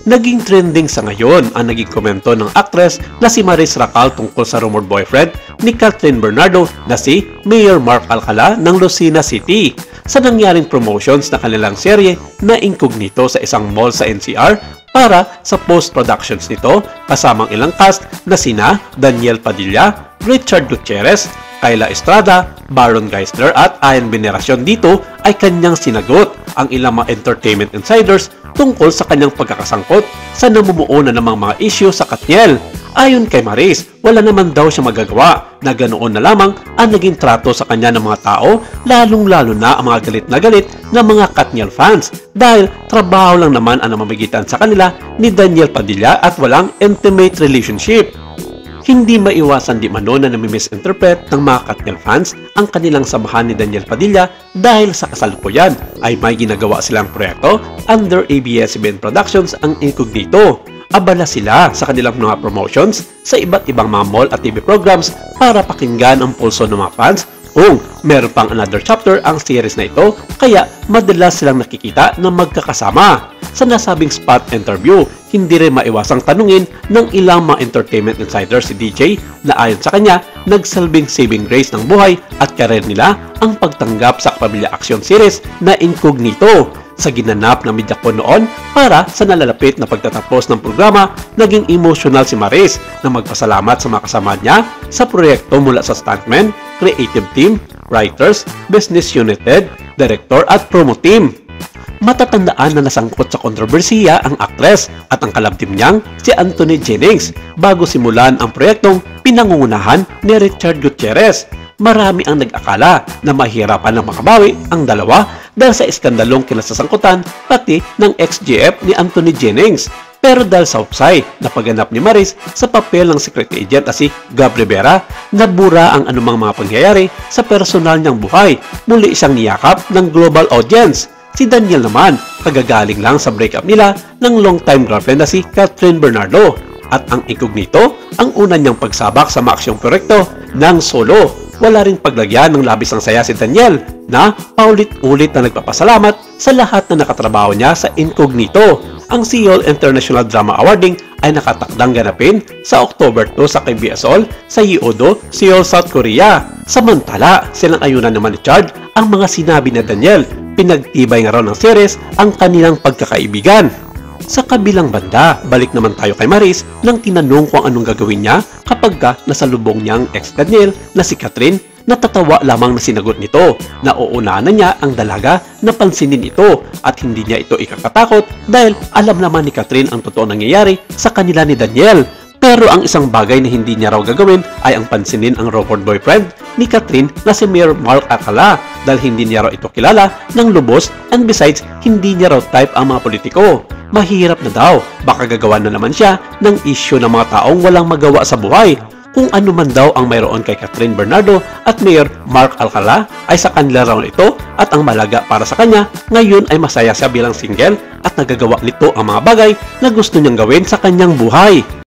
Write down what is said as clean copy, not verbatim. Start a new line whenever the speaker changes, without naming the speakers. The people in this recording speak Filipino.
Naging trending sa ngayon ang naging komento ng aktres na si Maris Racal tungkol sa rumored boyfriend ni Kathryn Bernardo na si Mayor Mark Alcala ng Lucena City sa nangyaring promotions na kanilang serye na Incognito sa isang mall sa NCR para sa post-productions nito kasamang ilang cast na sina Daniel Padilla, Richard Gutierrez, Kyla Estrada, Baron Geisler at Ian Veneracion. Dito ay kanyang sinagot ang ilang mga entertainment insiders tungkol sa kanyang pagkakasangkot sa namumuo na namang mga issue sa Katniel. Ayon kay Maris, wala naman daw siya magagawa na ganoon na lamang ang naging trato sa kanya ng mga tao, lalong-lalo na ang mga galit na mga Katniel fans dahil trabaho lang naman ang namamagitan sa kanila ni Daniel Padilla at walang intimate relationship. Hindi maiwasan di mano na nami-misinterpret ng mga Katniel fans ang kanilang samahan ni Daniel Padilla dahil sa kasalukuyan ay may ginagawa silang proyekto under ABS-CBN Productions ang Incognito. Abala sila sa kanilang mga promotions sa iba't ibang mga mall at TV programs para pakinggan ang pulso ng mga fans kung meron pang another chapter ang series na ito, kaya madalas silang nakikita na magkakasama. Sa nasabing spot interview, hindi rin maiwasang tanungin ng ilang mga entertainment insiders si DJ na ayon sa kanya, nagsalbing saving grace ng buhay at karir nila ang pagtanggap sa Kapamilya Action Series na Incognito. Sa ginanap na medyakon noon para sa nalalapit na pagtatapos ng programa, naging emotional si Maris na magpasalamat sa mga kasama niya sa proyekto mula sa stuntman, creative team, writers, business unit head, director at promo team. Matatandaan na nasangkot sa kontrobersiya ang aktres at ang collab team niyang si Anthony Jennings bago simulan ang proyektong pinangungunahan ni Richard Gutierrez. Marami ang nag-akala na mahirapan na makabawi ang dalawa dahil sa iskandalong kinasasangkutan pati ng ex-GF ni Anthony Jennings. Pero dahil sa upsay na pagganap ni Maris sa papel ng secret agent na si Gab Rivera, nabura ang anumang mga pangyayari sa personal niyang buhay. Muli isang niyakap ng global audience. Si Daniel naman, kagagaling lang sa breakup nila ng long-time girlfriend na si Kathryn Bernardo. At ang Incognito, ang una niyang pagsabak sa maaksyong proyekto ng solo. Wala ring paglagyan ng labis ng saya si Daniel na paulit-ulit na nagpapasalamat sa lahat na nakatrabaho niya sa Incognito. Ang Seoul International Drama Awarding ay nakatakdang ganapin sa October 2 sa KBSOL sa Yeouido, Seoul, South Korea. Samantala, silang ayunan naman ni Chard ang mga sinabi na Daniel. Pinagtibay nga raw ng series ang kanilang pagkakaibigan. Sa kabilang banda, balik naman tayo kay Maris nang tinanong kung anong gagawin niya kapag nasalubong niyang ex-Daniel na si Kathryn. Natatawa lamang na sinagot nito na uunahan na niya ang dalaga na pansinin ito at hindi niya ito ikakatakot dahil alam naman ni Kathryn ang totoo nangyayari sa kanila ni Daniel. Pero ang isang bagay na hindi niya raw gagawin ay ang pansinin ang rumored boyfriend ni Kathryn na si Mayor Mark Alcala dahil hindi niya raw ito kilala ng lubos and besides hindi niya raw type ang mga politiko. Mahirap na daw, baka gagawa na naman siya ng issue ng mga taong walang magawa sa buhay. Kung ano man daw ang mayroon kay Kathryn Bernardo at Mayor Mark Alcala ay sa kanila raw ito at ang malaga para sa kanya ngayon ay masaya siya bilang single at nagagawa nito ang mga bagay na gusto niyang gawin sa kanyang buhay.